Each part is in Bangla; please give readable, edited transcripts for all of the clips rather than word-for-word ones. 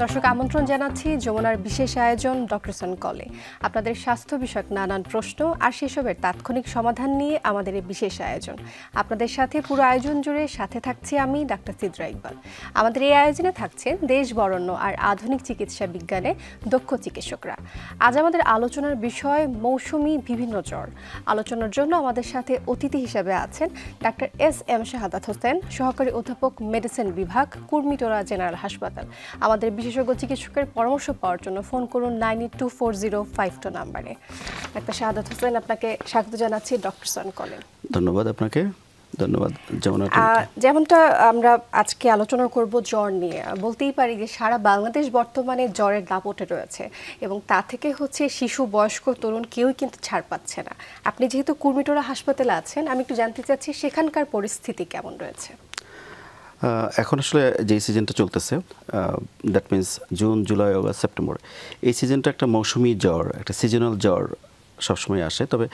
দর্শক আমন্ত্রণ জানাচ্ছি যমুনার বিশেষ আয়োজন ডক্টর সন কলে। আপনাদের স্বাস্থ্য বিষয়ক নানান প্রশ্ন আর সেসবের তাৎক্ষণিক সমাধান নিয়ে আমাদের এই বিশেষ আয়োজন। আপনাদের সাথে পুরো আয়োজন জুড়ে সাথে থাকছি আমি ডাক্তার সিদ্রা ইকবাল। আমাদের এই আয়োজনে থাকছেন দেশ বরেণ্য আর আধুনিক চিকিৎসা বিজ্ঞানে দক্ষ চিকিৎসকরা। আজ আমাদের আলোচনার বিষয় মৌসুমি বিভিন্ন জ্বর। আলোচনার জন্য আমাদের সাথে অতিথি হিসেবে আছেন ডাক্তার এস.এম. শাহাদাত হোসেন, সহকারী অধ্যাপক মেডিসিন বিভাগ, কুর্মিটোলা জেনারেল হাসপাতাল। আমাদের বিশেষজ্ঞ চিকিৎসকের পরামর্শ পাওয়ার জন্য ফোন করুন 982405 নাম্বারে। ডাক্তার শাহাদাত হোসেন, আপনাকে স্বাগত জানাচ্ছি ডক্টর সন কলে। ধন্যবাদ আপনাকে। ধন্যবাদ যমুনা। যেমনটা আমরা আজকে আলোচনা করব জ্বর নিয়ে, বলতেই পারি যে সারা বাংলাদেশ বর্তমানে জ্বরের দাপটে রয়েছে এবং তা থেকে শিশু, বয়স্ক, তরুণ কেউই কিন্তু ছাড় পাচ্ছে না। আপনি যেহেতু কুর্মিটোলা হাসপাতালে আছেন, আমি একটু জানতে চাচ্ছি সেখানকার পরিস্থিতি কেমন রয়েছে। এখন আসলে যে সিজনটা চলতেছে, that means June, July, August, September, এই সিজনটা একটা মৌসুমি জ্বর, একটা সিজনাল জ্বর সবসময় আসে। তবে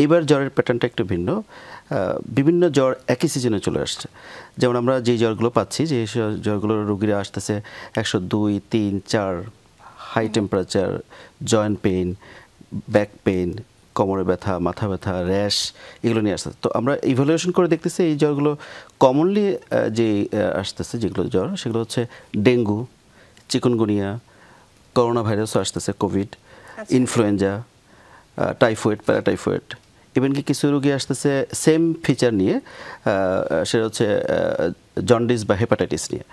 এবার জ্বরের প্যাটার্নটা একটু ভিন্ন। বিভিন্ন জ্বর একই সিজনে চলে আসছে। যেমন আমরা যে জ্বরগুলো পাচ্ছি, যে জ্বরগুলোর রোগীরা আসতেছে 102, 3, 4, high temperature, joint pain, back pain, কোমরে ব্যথা, মাথা ব্যথা, র্যাশ, এগুলো নিয়ে আসতেছে। তো আমরা ইভ্যালুয়েশন করে দেখতেছি এই জ্বরগুলো কমনলি যে আসতেছে, যেগুলো জ্বর, সেগুলো হচ্ছে ডেঙ্গু, চিকুনগুনিয়া, করোনা ভাইরাসও আসতেছে, কোভিড, ইনফ্লুয়েঞ্জা, টাইফয়েড, প্যারাটাইফয়েড, ইভেনকি কিছু রোগী আসতেছে সেম ফিচার নিয়ে, সেটা হচ্ছে জন্ডিস বা হেপাটাইটিস নিয়ে।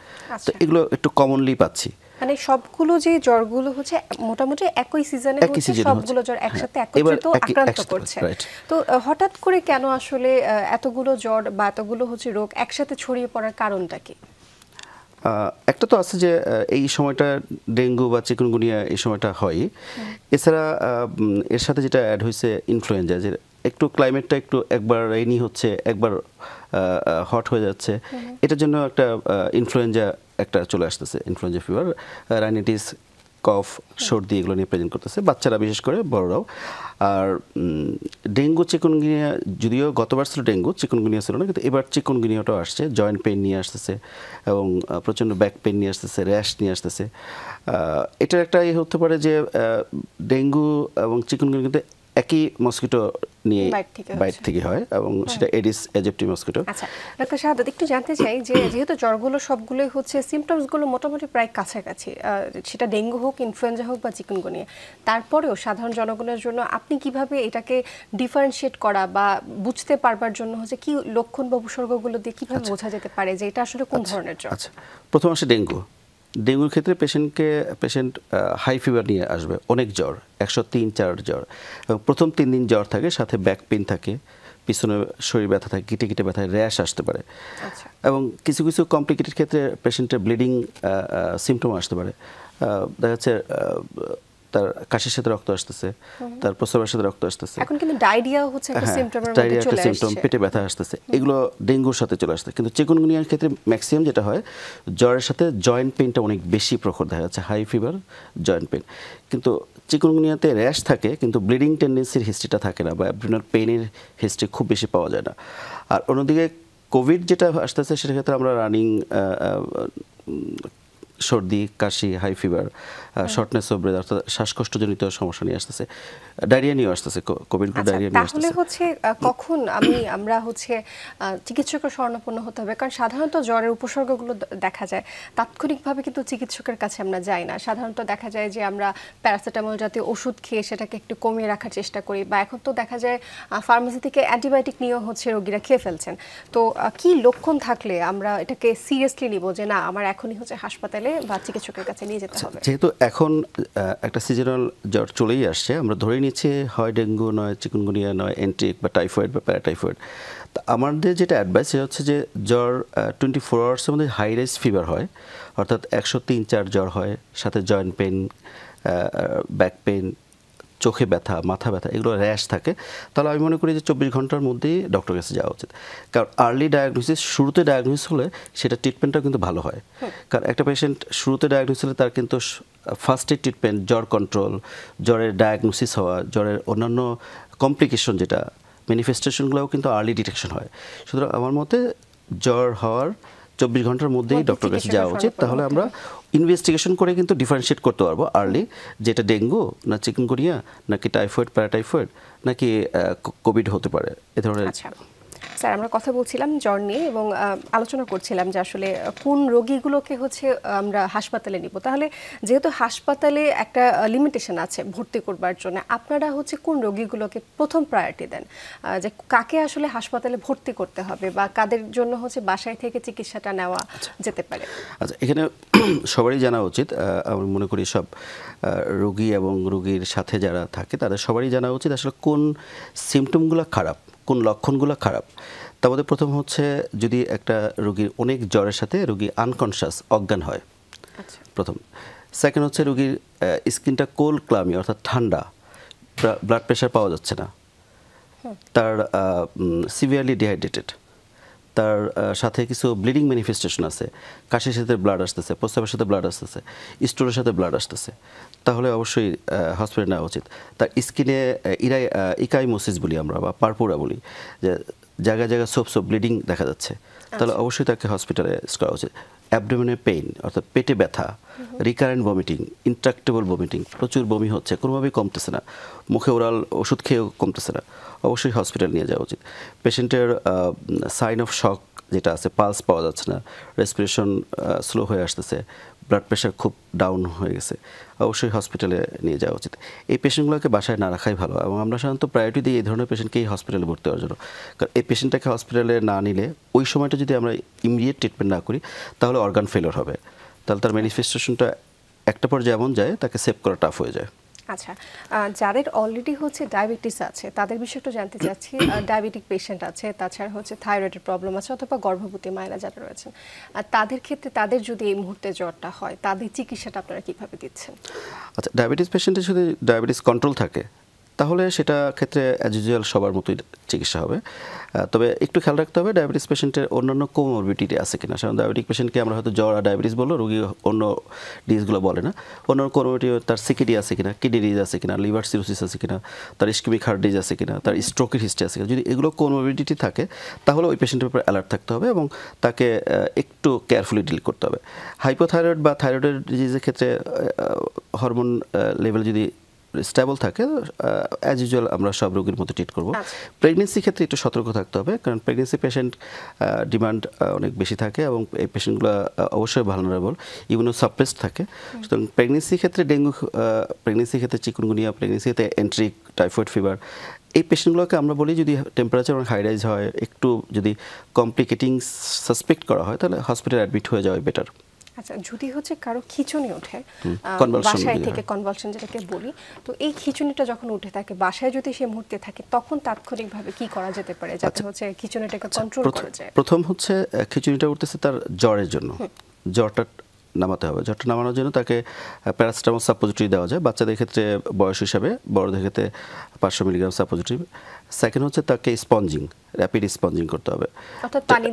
তো এগুলো একটু কমনলি পাচ্ছি। মানে সবগুলো যে জ্বরগুলো হচ্ছে মোটামুটি একই সিজনে হচ্ছে, সবগুলো জ্বর একসাথে একত্রিত আক্রান্ত করছে। তো হঠাৎ করে কেন আসলে এতগুলো জ্বর বা এতগুলো রোগ একসাথে ছড়িয়ে পড়ার কারণটা কি? একটা তো আছে যে এই সময়টা ডেঙ্গু বা চিকুনগুনিয়া এই সময়টা হয়। এছাড়া এর সাথে যেটা অ্যাড হয়েছে ইনফ্লুয়েঞ্জা, যে একটু ক্লাইমেটটা একটু একবার রেইনি হচ্ছে, একবার হট হয়ে যাচ্ছে, এটার জন্য একটা ইনফ্লুয়েঞ্জা একটা চলে আসতেছে, ইনফ্লুয়েঞ্জা ফিভার, রাইনাইটিস, কফ, সর্দি, এগুলো নিয়ে প্রেজেন্ট করতেছে বাচ্চারা, বিশেষ করে বড়রাও। আর ডেঙ্গু, চিকুনগুনিয়া, যদিও গতবার ছিল ডেঙ্গু, চিকুনগুনিয়া ছিল না, কিন্তু এবার চিকুনগুনিয়াটাও আসছে, জয়েন্ট পেইন নিয়ে আসতেছে এবং প্রচণ্ড ব্যাক পেইন নিয়ে আসতেছে, র্যাশ নিয়ে আসতেছে। এটার একটা হতে পারে যে ডেঙ্গু এবং চিকুনগুনিয়া কিন্তু একই মসকিটো নিয়ে বাইট থেকে হয় এবং সেটা এডিস এজিপ্টি মসকিটো। আচ্ছা ডাক্তার শাহাদাত, একটু জানতে চাই যে যেহেতু জ্বরগুলো সবগুলোই সিমটমসগুলো মোটামুটি প্রায় কাছাকাছি, সেটা ডেঙ্গু হোক, ইনফ্লুয়েঞ্জা হোক বা চিকুনগুনিয়া, তারপরেও সাধারণ জনগণের জন্য আপনি কিভাবে এটাকে ডিফারেন্সিয়েট করা বা বুঝতে পারবার জন্য কি লক্ষণ বা উপসর্গগুলো দিয়ে কিভাবে বোঝা যেতে পারে যে এটা আসলে কোন ধরনের জ্বর? আচ্ছা, প্রথম আসে ডেঙ্গু। ডেঙ্গুর ক্ষেত্রে পেশেন্ট হাই ফিভার নিয়ে আসবে, অনেক জ্বর, 103, 4 জ্বর, এবং প্রথম 3 দিন জ্বর থাকে, সাথে ব্যাক পেইন থাকে, পিছনে শরীর ব্যথা থাকে, গিটে গিটে ব্যথা, র্যাশ আসতে পারে। এবং কিছু কিছু কমপ্লিকেটেড ক্ষেত্রে পেশেন্টের ব্লিডিং সিমটম আসতে পারে। দেখা যাচ্ছে তার কাশির সাথে রক্ত আসতেছে, তার প্রস্রাবের সাথে রক্ত আসতেছে, এখন কিন্তু ডায়রিয়া হচ্ছে একটা সিমটমের মধ্যে চলে আসছে, পেটে ব্যথা আসতেছে, এগুলো ডেঙ্গুর সাথে চলে আসছে। কিন্তু চিকুনগুনিয়ার ক্ষেত্রে ম্যাক্সিমাম যেটা হয়, জ্বরের সাথে জয়েন্ট পেইনটা অনেক বেশি প্রখর দেখা যাচ্ছে, হাই ফিভার, জয়েন্ট পেইন। কিন্তু চিকুনগুনিয়াতে র্যাশ থাকে কিন্তু ব্লিডিং টেন্ডেন্সির হিস্ট্রিটা থাকে না, বা অ্যাবডোমিনাল পেইনের হিস্ট্রি খুব বেশি পাওয়া যায় না। আর অন্যদিকে কোভিড যেটা আসতেছে, সেটার ক্ষেত্রে আমরা রানিং সর্দি, কাশি, high fever, shortness of breath, অর্থাৎ শ্বাসকষ্টজনিত সমস্যা নিয়ে আসতেছে, ডায়রিয়া নিয়ে আসতেছে, কোভিড ডায়রিয়া নিয়ে আসতেছে। তাহলে কখন আমরা চিকিৎসকের শরণাপন্ন হতে হবে? কারণ সাধারণত জ্বরের উপসর্গগুলো দেখা যায় তাৎক্ষণিকভাবে, কিন্তু চিকিৎসকের কাছে আমরা যাই না। সাধারণত দেখা যায় যে আমরা প্যারাসিটামল জাতীয় ওষুধ খেয়ে সেটাকে একটু কমিয়ে রাখার চেষ্টা করি, বা এখন তো দেখা যায় ফার্মেসি থেকে অ্যান্টিবায়োটিক নিয়েও রোগীরা খেয়ে ফেলছেন। তো কি লক্ষণ থাকলে আমরা এটাকে সিরিয়াসলি নিব যে না, আমার এখনই হাসপাতালে বা চিকিৎসকের কাছে নিয়ে যেতে হবে? যেহেতু এখন একটা সিজনাল জ্বর চলেই আসছে, আমরা ধরে নিচ্ছি হয় ডেঙ্গু নয়, চিকুনগুনিয়া নয়, এন্ট্রিক বা টাইফয়েড বা প্যারাটাইফয়েড। তা আমাদের যেটা অ্যাডভাইস, সেটা হচ্ছে যে জ্বর 24 আওয়ার্সের মধ্যে হাই রাইজ ফিভার হয়, অর্থাৎ 103, 4 জ্বর হয়, সাথে জয়েন্ট পেইন, ব্যাক পেইন, চোখে ব্যথা, মাথা ব্যথা, এগুলো র্যাশ থাকে, তাহলে আমি মনে করি যে 24 ঘন্টার মধ্যেই ডক্টরের কাছে যাওয়া উচিত। কারণ আর্লি ডায়াগনোসিস, শুরুতে ডায়াগনোসিস হলে সেটা ট্রিটমেন্টটাও কিন্তু ভালো হয়। কারণ একটা পেশেন্ট শুরুতে ডায়াগনোসিস হলে তার কিন্তু ফার্স্ট এড ট্রিটমেন্ট, জ্বর কন্ট্রোল, জ্বরের ডায়াগনোসিস হওয়া, জ্বরের অন্যান্য কমপ্লিকেশন যেটা ম্যানিফেস্টেশনগুলোও কিন্তু আর্লি ডিটেকশন হয়। সুতরাং আমার মতে জ্বর হওয়ার 24 ঘন্টার মধ্যেই ডক্টর কাছে যাওয়া উচিত। তাহলে আমরা ইনভেস্টিগেশন করে কিন্তু ডিফারেন্সিয়েট করতে পারবো আর্লি, যেটা ডেঙ্গু না চিকেনগুনিয়া নাকি টাইফয়েড প্যারাটাইফয়েড নাকি কোভিড হতে পারে এ ধরনের। স্যার আমরা কথা বলছিলাম জ্বর নিয়ে এবং আলোচনা করছিলাম যে আসলে কোন রোগীগুলোকে হচ্ছে আমরা হাসপাতালে নিব। তাহলে যেহেতু হাসপাতালে একটা লিমিটেশন আছে ভর্তি করবার জন্য, আপনারা হচ্ছে কোন রোগীগুলোকে প্রথম প্রায়োরিটি দেন, যে কাকে আসলে হাসপাতালে ভর্তি করতে হবে বা কাদের জন্য হচ্ছে বাসায় থেকে চিকিৎসাটা নেওয়া যেতে পারে? আচ্ছা, এখানে সবারই জানা উচিত, আমি মনে করি সব রোগী এবং রোগীর সাথে যারা থাকে তাদের সবারই জানা উচিত আসলে কোন সিমটমগুলো খারাপ, কোন লক্ষণগুলো খারাপ। তার মধ্যে প্রথম হচ্ছে যদি একটা রোগীর অনেক জ্বরের সাথে রোগী আনকনশাস অজ্ঞান হয়, প্রথম। সেকেন্ড হচ্ছে রোগীর স্কিনটা কোল্ড ক্লামি অর্থাৎ ঠান্ডা, ব্লাড প্রেশার পাওয়া যাচ্ছে না, তার সিভিয়ারলি ডিহাইড্রেটেড, তার সাথে কিছু ব্লিডিং ম্যানিফেস্টেশন আছে, কাশির সাথে ব্লাড আসতেছে, প্রস্রাবের সাথে ব্লাড আসতেছে, স্টোরের সাথে ব্লাড আসতেছে, তাহলে অবশ্যই হসপিটালে নেওয়া উচিত। তার স্কিনে ইকাইমোসিস বলি আমরা বা পারপুরা বলি, যে জায়গায় জায়গায় সোপ ব্লিডিং দেখা যাচ্ছে, তাহলে অবশ্যই তাকে হসপিটালে করা উচিত। অ্যাবডোমেনে পেইন অর্থাৎ পেটে ব্যথা, রিকারেন্ট ভমিটিং, ইন্ট্রাক্টেবল ভমিটিং, প্রচুর বমি হচ্ছে, কোনোভাবেই কমতেছে না, মুখে ওরাল ওষুধ খেয়েও কমতেছে না, অবশ্যই হসপিটাল নিয়ে যাওয়া উচিত। পেশেন্টের সাইন অফ শক যেটা আছে, পালস পাওয়া যাচ্ছে না, রেসপিরেশন স্লো হয়ে আসতেছে, ব্লাড প্রেশার খুব ডাউন হয়ে গেছে, অবশ্যই হসপিটালে নিয়ে যাওয়া উচিত। এই পেশেন্টগুলোকে বাসায় না রাখাই ভালো এবং আমরা সাধারণত প্রায়োরিটি দিই এই ধরনের পেশেন্টকেই হসপিটালে ভর্তি হওয়ার জন্য। কারণ এই পেশেন্টটাকে হসপিটালে না নিলে ওই সময়টা যদি আমরা ইমিডিয়েট ট্রিটমেন্ট না করি তাহলে অর্গান ফেলিওর হবে, তাহলে তার ম্যানিফেস্টেশনটা একটা পর্যায়ে এমন যায় তাকে সেভ করা টাফ হয়ে যায়। আচ্ছা, যাদের অলরেডি হচ্ছে ডায়াবেটিস আছে তাদের বিষয়ে একটু জানতে চাচ্ছি। ডায়াবেটিক পেশেন্ট আছে, তাছাড়া হচ্ছে থাইরয়েডের প্রবলেম আছে, অথবা গর্ভবতী মায়েরা যারা রয়েছেন, তাদের ক্ষেত্রে তাদের যদি এই মুহূর্তে জ্বরটা হয় তাদের চিকিৎসাটা আপনারা কিভাবে দিচ্ছেন? আচ্ছা, ডায়াবেটিস পেশেন্টের যদি ডায়াবেটিস কন্ট্রোল থাকে তাহলে সেটা ক্ষেত্রে অ্যাজ ইউজুয়াল সবার মতোই চিকিৎসা হবে। তবে একটু খেয়াল রাখতে হবে ডায়াবেটিস পেশেন্টের অন্যান্য কোমরবিডিটি আছে কিনা। সাধারণত ডায়াবেটিক পেশেন্টকে আমরা হয়তো জ্বর আর ডায়াবেটিস বললো, রোগী অন্য ডিজিজগুলো বলে না। অন্যান্য কোমরবিডিটি তার সিকিডি আছে কিনা, কিডনি ডিজিজ আছে কিনা, লিভার সিরোসিস আছে কিনা, তার ইস্কেমিক হার্ট ডিজিজ আছে কিনা, তার স্ট্রোকের হিস্ট্রি আছে কিনা। যদি এগুলো কোমরবিডিটি থাকে তাহলে ওই পেশেন্টের উপরে অ্যালার্ট থাকতে হবে এবং তাকে একটু কেয়ারফুলি ডিল করতে হবে। হাইপোথাইরয়েড বা থাইরয়েডের ডিজিজের ক্ষেত্রে হরমোন লেভেল যদি স্টেবল থাকে অ্যাজ ইউজুয়াল আমরা সব রোগীর মতো ট্রিট করবো। প্রেগনেন্সির ক্ষেত্রে একটু সতর্ক থাকতে হবে, কারণ প্রেগনেন্সি পেশেন্ট ডিমান্ড অনেক বেশি থাকে এবং এই পেশেন্টগুলো অবশ্যই ভালনারেবল, ইমিউনো সাপ্রেসড থাকে। সুতরাং প্রেগনেন্সির ক্ষেত্রে ডেঙ্গু, প্রেগনেন্সির ক্ষেত্রে চিকুনগুনিয়া, প্রেগনেন্সির ক্ষেত্রে এন্ট্রিক, টাইফয়েড ফিভার, এই পেশেন্টগুলোকে আমরা বলি যদি টেম্পারেচার অনেক হাই রাইজ হয়, একটু যদি কমপ্লিকেটিং সাসপেক্ট করা হয় তাহলে হসপিটালে অ্যাডমিট হয়ে যাওয়া বেটার। আচ্ছা, যদি হচ্ছে কারো খিঁচুনি ওঠে বাসায় থেকে, কনভালশন যেটাকে বলি, তো এই খিঁচুনিটা যখন উঠে থাকে বাসায় যদি সে মুহূর্তে থাকে তখন তাৎক্ষণিকভাবে কি করা যেতে পারে যাতে হচ্ছে খিঁচুনিটাকে কন্ট্রোল করা যায়? প্রথম হচ্ছে খিঁচুনিটা উঠতেছে তার জ্বরের জন্য, জ্বরটা নামাতে হবে। জ্বরটা নামানোর জন্য তাকে প্যারাসিটামল সাপোজিটরি দেওয়া যায় বাচ্চাদের ক্ষেত্রে বয়স হিসাবে, বড়দের ক্ষেত্রে 500 মিলিগ্রাম সাপোজিটরি। সেকেন্ড হচ্ছে তাকে স্পঞ্জিং, র্যাপিড স্পঞ্জিং করতে হবে, অর্থাৎ পানি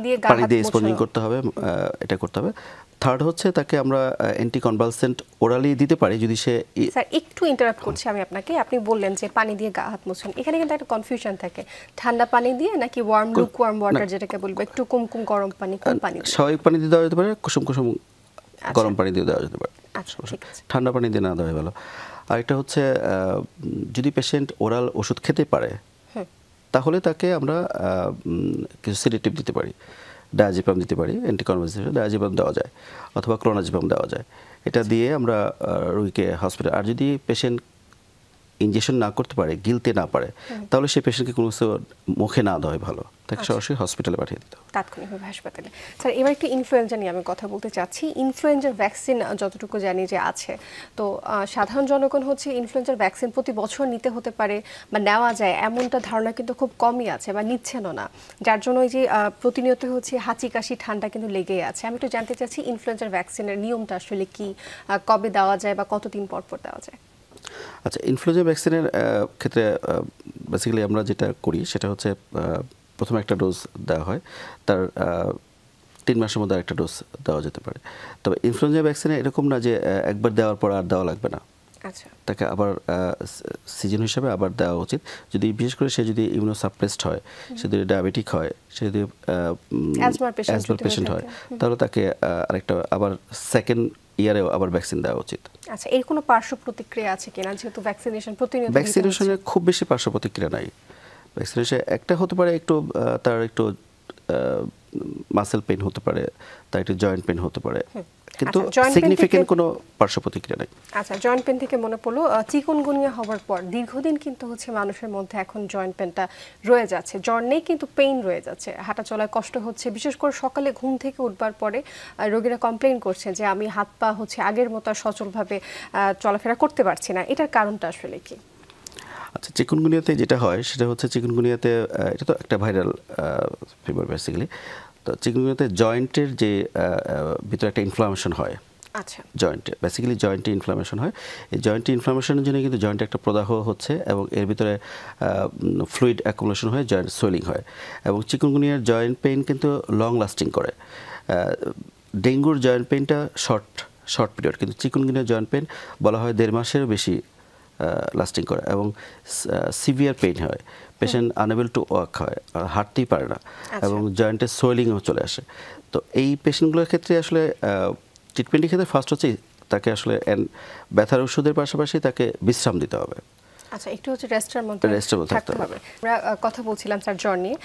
দিয়ে স্পঞ্জিং করতে হবে, এটা করতে হবে। থার্ড হচ্ছে তাকে আমরা অ্যান্টি কনভালসেন্ট ওরালি দিতে পারি যদি সে। স্যার একটু ইন্টারাপ্ট করছি আমি আপনাকে, আপনি বললেন যে পানি দিয়ে গা হাত মোছেন, এখানে কিন্তু একটা কনফিউশন থাকে, ঠান্ডা পানি দিয়ে নাকি ওয়ার্ম লুকওয়ার্ম ওয়াটার যেটাকে বলবো, একটু কুমকুম গরম পানি, কোন পানি? স্বাভাবিক পানি দিয়ে দেওয়া যেতে পারে, কুসুম কুসুম গরম পানি দিয়ে দেওয়া যেতে পারে, ঠান্ডা পানি দিয়ে না দেওয়া ভালো। আরেকটা হচ্ছে যদি পেশেন্ট ওরাল ওষুধ খেতে পারে তাহলে তাকে আমরা কিছু সেডেটিভ দিতে পারি, ডায়াজিপাম দিতে পারি, অ্যান্টিকনভালসেন্ট ডায়াজিপাম দেওয়া যায় অথবা ক্লোনাজিপাম দেওয়া যায়। এটা দিয়ে আমরা রোগীকে হসপিটাল, আর যদি পেশেন্ট ইনজেকশন না করতে পারে, গিলতে না পারে, তাহলে সেই পেশেন্টকে কোনো কিছু মুখে না দেওয়া ভালো, তাকে সরাসরি হসপিটালে পাঠিয়ে দিতে হবে, তাৎক্ষণিকভাবে হাসপাতালে। স্যার এবার একটু ইনফ্লুয়েঞ্জা নিয়ে আমি কথা বলতে চাচ্ছি। ইনফ্লুয়েঞ্জার ভ্যাকসিন যতটুকু জানি যে আছে, তো সাধারণ জনগণ হচ্ছে ইনফ্লুয়েঞ্জার ভ্যাকসিন প্রতি বছর নিতে হতে পারে বা নেওয়া যায় এমনটা ধারণা কিন্তু খুব কমই আছে বা নিচ্ছেনও না, যার জন্য ওই যে প্রতিনিয়ত হচ্ছে হাঁচি কাশি ঠান্ডা কিন্তু লেগেই আছে। আমি একটু জানতে চাচ্ছি ইনফ্লুয়েঞ্জার ভ্যাকসিনের নিয়মটা আসলে কি, কবে দেওয়া যায় বা কতদিন পর পর দেওয়া যায়? আচ্ছা, ইনফ্লুয়েঞ্জা ভ্যাকসিনের ক্ষেত্রে বেসিক্যালি আমরা যেটা করি সেটা হচ্ছে প্রথমে একটা ডোজ দেওয়া হয়, তার 3 মাসের মধ্যে একটা ডোজ দেওয়া যেতে পারে। তবে ইনফ্লুয়েঞ্জা ভ্যাকসিনে এরকম না যে একবার দেওয়ার পর আর দেওয়া লাগবে না, আচ্ছা, তাকে আবার সিজন হিসাবে আবার দেওয়া উচিত। যদি বিশেষ করে সে যদি ইমিউনোসাপ্রেসড হয়, সে যদি ডায়াবেটিক হয়, সে যদি অ্যাজমার পেশেন্ট হয়, তাহলে তাকে আরেকটা আবার সেকেন্ড ইয়ারেও আবার ভ্যাকসিন দেওয়া উচিত। আচ্ছা, এর কোনো পার্শ্ব প্রতিক্রিয়া আছে কিনা, যেহেতু ভ্যাকসিনেশন প্রতিনিয়ত? ভ্যাকসিনেশনে খুব বেশি পার্শ্ব প্রতিক্রিয়া নাই। ভ্যাকসিনেশন একটা হতে পারে একটু তার একটু মাসেল পেইন হতে পারে, তার একটু জয়েন্ট পেইন হতে পারে, কিন্তু সিগনিফিকেন্ট কোনো পার্শ্ব প্রতিক্রিয়া নাই। আচ্ছা, জয়েন্ট পেন থেকে মনে পড়লো, চিকুনগুনিয়া হওয়ার পর দীর্ঘদিন কিন্তু হচ্ছে মানুষের মধ্যে এখন জয়েন্ট পেনটা রয়ে যাচ্ছে। জ্বর নেই কিন্তু পেইন রয়ে যাচ্ছে, হাঁটা চলায় কষ্ট হচ্ছে, বিশেষ করে সকালে ঘুম থেকে উঠবার পরে রোগীরা কমপ্লেইন করছে যে আমি হাত পা হচ্ছে আগের মতো সচলভাবে চলাফেরা করতে পারছি না। এটার কারণটা আসলে কি? আচ্ছা, চিকুনগুনিয়াতে যেটা হয় সেটা হচ্ছে, চিকুনগুনিয়াতে এটা তো একটা ভাইরাল ফিভার বেসিক্যালি। তো চিকুনগুনিয়াতে জয়েন্টের যে ভিতরে একটা ইনফ্লামেশন হয়। আচ্ছা, জয়েন্টে বেসিক্যালি জয়েন্টে ইনফ্লামেশন হয়। এই জয়েন্টে ইনফ্লামেশনের জন্য কিন্তু জয়েন্টে একটা প্রদাহ হচ্ছে এবং এর ভিতরে ফ্লুইড অ্যাকুমুলেশন হয়, জয়েন্ট সোয়েলিং হয়। এবং চিকুনগুনিয়ার জয়েন্ট পেইন কিন্তু লং লাস্টিং করে। ডেঙ্গুর জয়েন্ট পেইনটা শর্ট পিরিয়ড, কিন্তু চিকুনগুনিয়ার জয়েন্ট পেইন বলা হয় 1.5 মাসেরও বেশি লাস্টিং করে এবং সিভিয়ার পেইন হয়, পেশেন্ট আনএবল টু ওয়াক হয়, হাঁটতেই পারে না এবং জয়েন্টের সোয়েলিংও চলে আসে। তো এই পেশেন্টগুলোর ক্ষেত্রে আসলে ট্রিটমেন্টের ক্ষেত্রে ফার্স্ট হচ্ছে তাকে আসলে ব্যথার ওষুধের পাশাপাশি তাকে বিশ্রাম দিতে হবে। আচ্ছা, একটু হচ্ছে রেস্টের মধ্যে থাকতে হবে। আমরা কথা বলছিলাম স্যার জ্বর নিয়ে।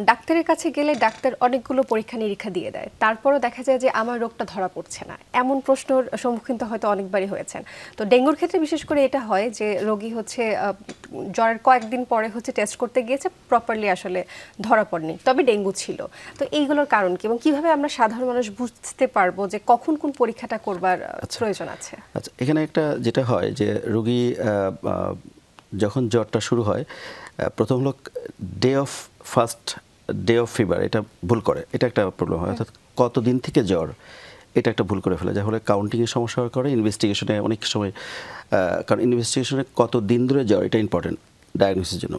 ডাক্তারের কাছে গেলে ডাক্তার অনেকগুলো পরীক্ষা নিরীক্ষা দিয়ে দেয়, তারপরও দেখা যায় যে আমার রোগটা ধরা পড়ছে না। এমন প্রশ্নের সম্মুখীন তো হয়তো অনেকবারই হয়েছেন। তো ডেঙ্গুর ক্ষেত্রে বিশেষ করে এটা হয় যে রোগী হচ্ছে জ্বরের কয়েকদিন পরে হচ্ছে টেস্ট করতে গিয়েছে, প্রপারলি আসলে ধরা পড়েনি, তবে ডেঙ্গু ছিল। তো এইগুলোর কারণ কি এবং কিভাবে আমরা সাধারণ মানুষ বুঝতে পারবো যে কখন কোন পরীক্ষাটা করবার প্রয়োজন আছে? আচ্ছা, এখানে একটা যেটা হয় যে রোগী যখন জ্বরটা শুরু হয়, প্রথম হলো ফার্স্ট ডে অফ ফিভার, এটা ভুল করে, এটা একটা প্রবলেম হয়। অর্থাৎ কতদিন থেকে জ্বর, এটা একটা ভুল করে ফেলে, যা হলে কাউন্টিংয়ের সমস্যা করে, ইনভেস্টিগেশনে অনেক সময়, কারণ ইনভেস্টিগেশনে কত দিন ধরে জ্বর এটা ইম্পর্টেন্ট ডায়াগনোসিসের জন্য।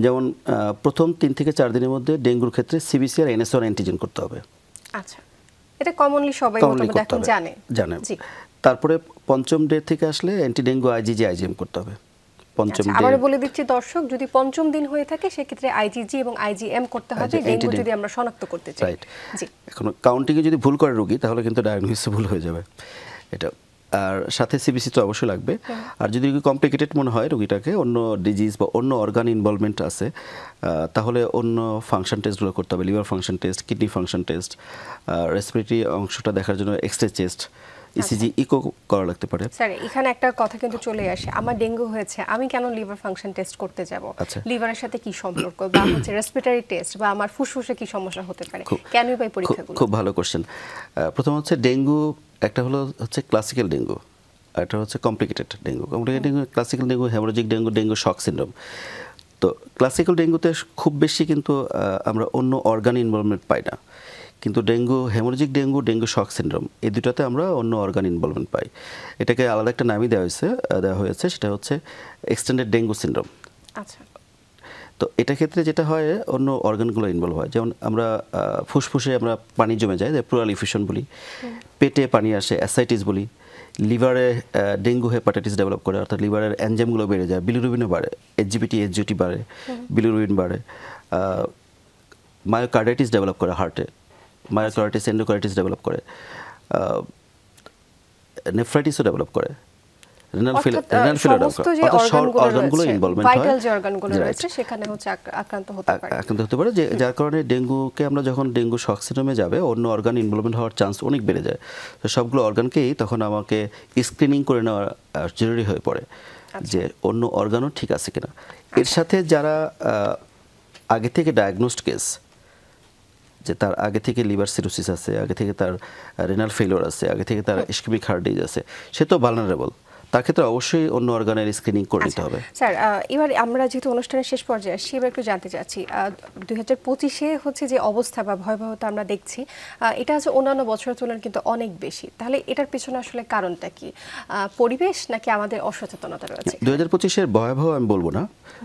যেমন প্রথম 3 থেকে 4 দিনের মধ্যে ডেঙ্গুর ক্ষেত্রে সিবিসি আর NS1 অ্যান্টিজেন করতে হবে। আচ্ছা, এটা কমনলি সবাই মোটামুটি এখন জানে। তারপরে পঞ্চম ডে থেকে আসলে অ্যান্টি ডেঙ্গু IgG IgM করতে হবে। আবার বলে দিচ্ছি দর্শক, যদি পঞ্চম দিন হয়ে থাকে সেক্ষেত্রে IgG এবং IgM করতে হবে, ডেঙ্গু যদি আমরা শনাক্ত করতে চাই। জি, এখন কাউন্টিংয়ে যদি ভুল করে রোগী তাহলে কিন্তু ডায়াগনোসিস ভুল হয়ে যাবে। এটা আর সাথে সিবিসি তো অবশ্যই লাগবে। আর যদি কমপ্লিকেটেড মনে হয় রোগীটাকে, অন্য ডিজিজ বা অন্য অর্গান ইনভলভমেন্ট আছে, তাহলে অন্য ফাংশন টেস্টগুলো করতে হবে, liver function test, kidney function test, respiratory অংশটা দেখার জন্য এক্সরে চেস্ট, ইসিজি, ইকো করা লাগতে পারে। স্যার, এখানে একটা কথা কিন্তু চলে আসে, আমার ডেঙ্গু হয়েছে, আমি কেন লিভার ফাংশন টেস্ট করতে যাব? লিভারের সাথে কি সম্পর্ক, বা হচ্ছে রেসপিরেটরি টেস্ট, বা আমার ফুসফুসে কি সমস্যা হতে পারে, কেনই বা পরীক্ষাগুলো? খুব ভালো কোশ্চেন। প্রথম হচ্ছে ডেঙ্গু, একটা হচ্ছে ক্লাসিক্যাল ডেঙ্গু, আর একটা হচ্ছে complicated dengue. Complicated dengue, classical dengue, haemorrhagic dengue, dengue shock syndrome. তো ক্লাসিক্যাল ডেঙ্গুতে খুব বেশি কিন্তু আমরা অন্য অর্গান ইনভলভমেন্ট পাই না, কিন্তু dengue, haemorrhagic dengue, dengue shock syndrome, এই দুটাতে আমরা অন্য অর্গান ইনভলভমেন্ট পাই। এটাকে আলাদা একটা নামই দেওয়া হয়েছে, সেটা হচ্ছে এক্সটেন্ডেড ডেঙ্গু সিনড্রোম। আচ্ছা, তো এটা ক্ষেত্রে যেটা হয় অন্য অর্গানগুলো ইনভলভ হয়, যেমন আমরা ফুসফুসে আমরা পানি জমে যায়, প্লুরাল ইফিউশন বলি, পেটে পানি আসে, অ্যাসাইটিস বলি, লিভারে ডেঙ্গু হেপাটাইটিস ডেভেলপ করে, অর্থাৎ লিভারের এনজাইমগুলো বেড়ে যায়, বিলিরুবিনও বাড়ে, SGPT SGOT বাড়ে, বিলিরুবিন বাড়ে, মায়োকার্ডাইটিস ডেভেলপ করে হার্টে, মায়োকার্ডিটিস, এন্ডোকার্ডিটিস ডেভেলপ করে, নেফ্রাইটিসও ডেভেলপ করে, রেনাল ফেলিওর, অর্গানগুলো ইনভলভমেন্ট হয়, ভাইটাল যে অর্গানগুলো রয়েছে সেখানে হচ্ছে আক্রান্ত হতে পারে, যে যার কারণে ডেঙ্গুকে আমরা যখন ডেঙ্গু শক সিনড্রোমে যাবে অন্য অর্গান ইনভলভমেন্ট হওয়ার চান্স অনেক বেড়ে যায়। তো সবগুলো অর্গানকেই তখন আমাকে স্ক্রিনিং করে নেওয়া জরুরি হয়ে পড়ে, যে অন্য অর্গানও ঠিক আছে কিনা। এর সাথে যারা আগে থেকে ডায়াগনোসড কেস, যে তার আগে থেকে লিভার সিরোসিস আছে, আগে থেকে তার রেনাল ফেলিওর আছে, আগে থেকে তার ইসকেমিক হার্ট ডিজিজ আছে, সে তো ভালনারেবল, তার ক্ষেত্রে অবশ্যই অন্য অর্গানের স্ক্রিনিং করে নিতে হবে। স্যার, এবার আমরা যেহেতু অনুষ্ঠানের শেষ পর্যায়ে আসছি, এবার একটু জানতে চাচ্ছি 2025-এ হচ্ছে যে অবস্থা বা ভয়াবহতা আমরা দেখছি, এটা হচ্ছে অন্যান্য বছরের তুলনায় কিন্তু অনেক বেশি। তাহলে এটার পেছনে আসলে কারণটা কি, পরিবেশ নাকি আমাদের অসচেতনতা রয়েছে? 2025-এর ভয়াবহ আমি বলবো না,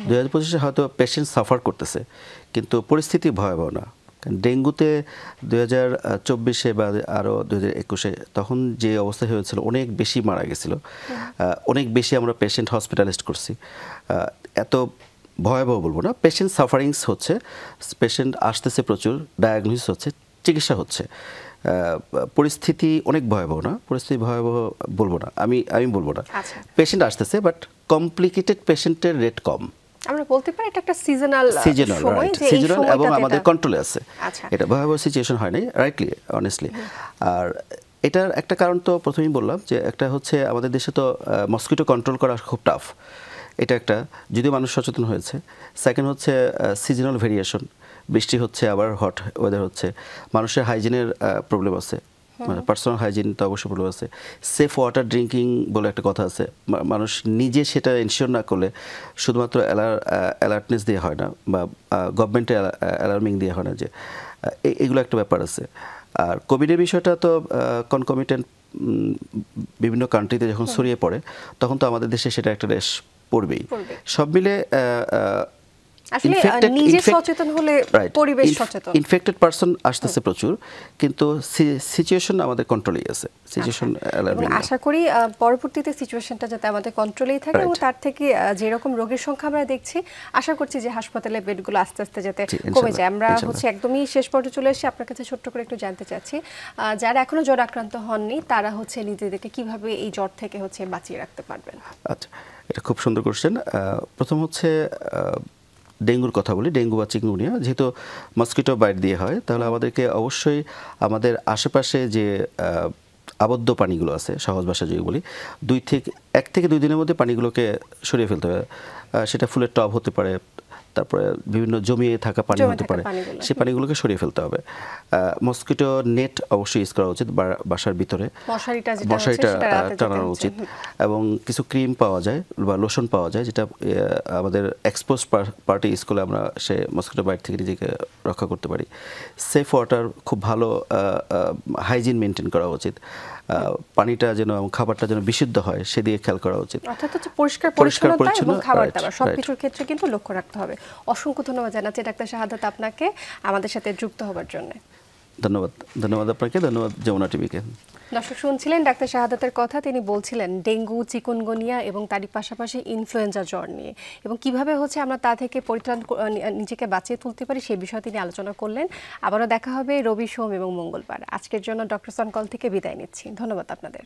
2025-এ হয়তো পেশেন্ট সাফার করতেছে, কিন্তু পরিস্থিতি ভয়াবহ না। কারণ ডেঙ্গুতে 2024-এ বা আরও 2021-এ তখন যে অবস্থা হয়েছিল অনেক বেশি মারা গেছিল, অনেক বেশি আমরা পেশেন্ট হসপিটালাইজড করছি। এত ভয়াবহ বলবো না, পেশেন্ট সাফারিংস হচ্ছে, পেশেন্ট আসতেছে প্রচুর, ডায়াগনোসিস হচ্ছে, চিকিৎসা হচ্ছে, পরিস্থিতি অনেক ভয়াবহ না, পরিস্থিতি ভয়াবহ বলবো না, আমি বলবো না। পেশেন্ট আসতেছে বাট কমপ্লিকেটেড পেশেন্টের রেট কম। আমরা বলতে পারি এটা একটা সিজনাল সময়, যে সিজনাল এবং আমাদের কন্ট্রোলে আছে। এটা ভয়াবহ সিচুয়েশন হয় নাই, রাইটলি অনেস্টলি। আর এটার একটা কারণ তো প্রথমেই বললাম যে একটা হচ্ছে আমাদের দেশে তো মসকিটো কন্ট্রোল করা খুব টাফ, এটা একটা, যদিও মানুষ সচেতন হয়েছে। সেকেন্ড হচ্ছে সিজনাল ভেরিয়েশন, বৃষ্টি হচ্ছে আবার হট ওয়েদার হচ্ছে, মানুষের হাইজিনের প্রবলেম আছে, মানে পার্সোনাল হাইজিন তো অবশ্যই প্রবলেম আছে। সেফ ওয়াটার ড্রিঙ্কিং বলে একটা কথা আছে, মানুষ নিজে সেটা এনশিওর না করলে শুধুমাত্র অ্যালার্টনেস দিয়ে হয় না, বা গভর্নমেন্টে অ্যালার্মিং দিয়ে হয় না, যে এগুলো একটা ব্যাপার আছে। আর কোভিডের বিষয়টা তো কনকমিটেন্ট বিভিন্ন কান্ট্রিতে যখন ছড়িয়ে পড়ে তখন তো আমাদের দেশে সেটা একটা রেশ পড়বেই। সব মিলে আসলে নিজে সচেতন হলে পরিবেশ সচেতন, ইনফেক্টেড পারসন আসতেছে প্রচুর, কিন্তু সিচুয়েশন আমাদের কন্ট্রোলেই আছে, সিচুয়েশন অ্যালার্মিং। আশা করি পরবর্তীতে সিচুয়েশনটা যাতে আমাদের কন্ট্রোলেই থাকে, এবং তার থেকে যে রকম রোগীর সংখ্যা আমরা দেখছি, আশা করছি যে হাসপাতালে বেডগুলো আস্তে আস্তে যাতে কমে যায়। আমরা হচ্ছে একদমই শেষ পর্যায়ে চলে এসেছি, আপনার কাছে ছোট্ট করে একটু জানতে চাচ্ছি, যারা এখনো জ্বর আক্রান্ত হননি তারা হচ্ছে নিজেদেরকে কিভাবে এই জ্বর থেকে হচ্ছে বাঁচিয়ে রাখতে পারবেন? আচ্ছা, এটা খুব সুন্দর কোশ্চেন। প্রথম হচ্ছে ডেঙ্গুর কথা বলি, ডেঙ্গু বা চিকুনগুনিয়া যেহেতু মসকিটো বাইট দিয়ে হয়, তাহলে আমাদেরকে অবশ্যই আমাদের আশেপাশে যে আবদ্ধ পানিগুলো আছে, সহজ ভাষা যদি বলি, 1 থেকে 2 দিনের মধ্যে পানিগুলোকে সরিয়ে ফেলতে হবে। সেটা ফুলের টব হতে পারে, তারপরে বিভিন্ন জমিয়ে থাকা পানি হতে পারে, সেই পানিগুলোকে সরিয়ে ফেলতে হবে। মসকিটো নেট অবশ্যই ইউজ করা উচিত, বাসার ভিতরে মশারিটা টানানো উচিত, এবং কিছু ক্রিম পাওয়া যায় বা লোশন পাওয়া যায়, যেটা আমাদের এক্সপোজ পার্টে ইউজ করলে আমরা সে মসকিটো বাইট থেকে নিজেকে রক্ষা করতে পারি। সেফ ওয়াটার, খুব ভালো হাইজিন মেনটেন করা উচিত, পানিটা যেন এবং খাবারটা যেন বিশুদ্ধ হয় সেদিকে খেয়াল করা উচিত, অর্থাৎ হচ্ছে পরিষ্কার পরিচ্ছন্নতা এবং খাবার দাবার সবকিছুর ক্ষেত্রে কিন্তু লক্ষ্য রাখতে হবে। অসংখ্য ধন্যবাদ জানাচ্ছি ডাক্তার শাহাদাত আপনাকে আমাদের সাথে যুক্ত হওয়ার জন্য। ধন্যবাদ আপনাকে, ধন্যবাদ যমুনা টিভিকে। দর্শক শুনছিলেন ডাক্তার শাহাদাতের কথা, তিনি বলছিলেন ডেঙ্গু, চিকুনগুনিয়া এবং তারই পাশাপাশি ইনফ্লুয়েঞ্জা জ্বর নিয়ে, এবং কিভাবে হচ্ছে আমরা তা থেকে পরিত্রাণ নিজেকে বাঁচিয়ে তুলতে পারি সেই বিষয়ে তিনি আলোচনা করলেন। আবারও দেখা হবে রবি, সোম এবং মঙ্গলবার। আজকের জন্য ডক্টরস অন কল থেকে বিদায় নিচ্ছি। ধন্যবাদ আপনাদের।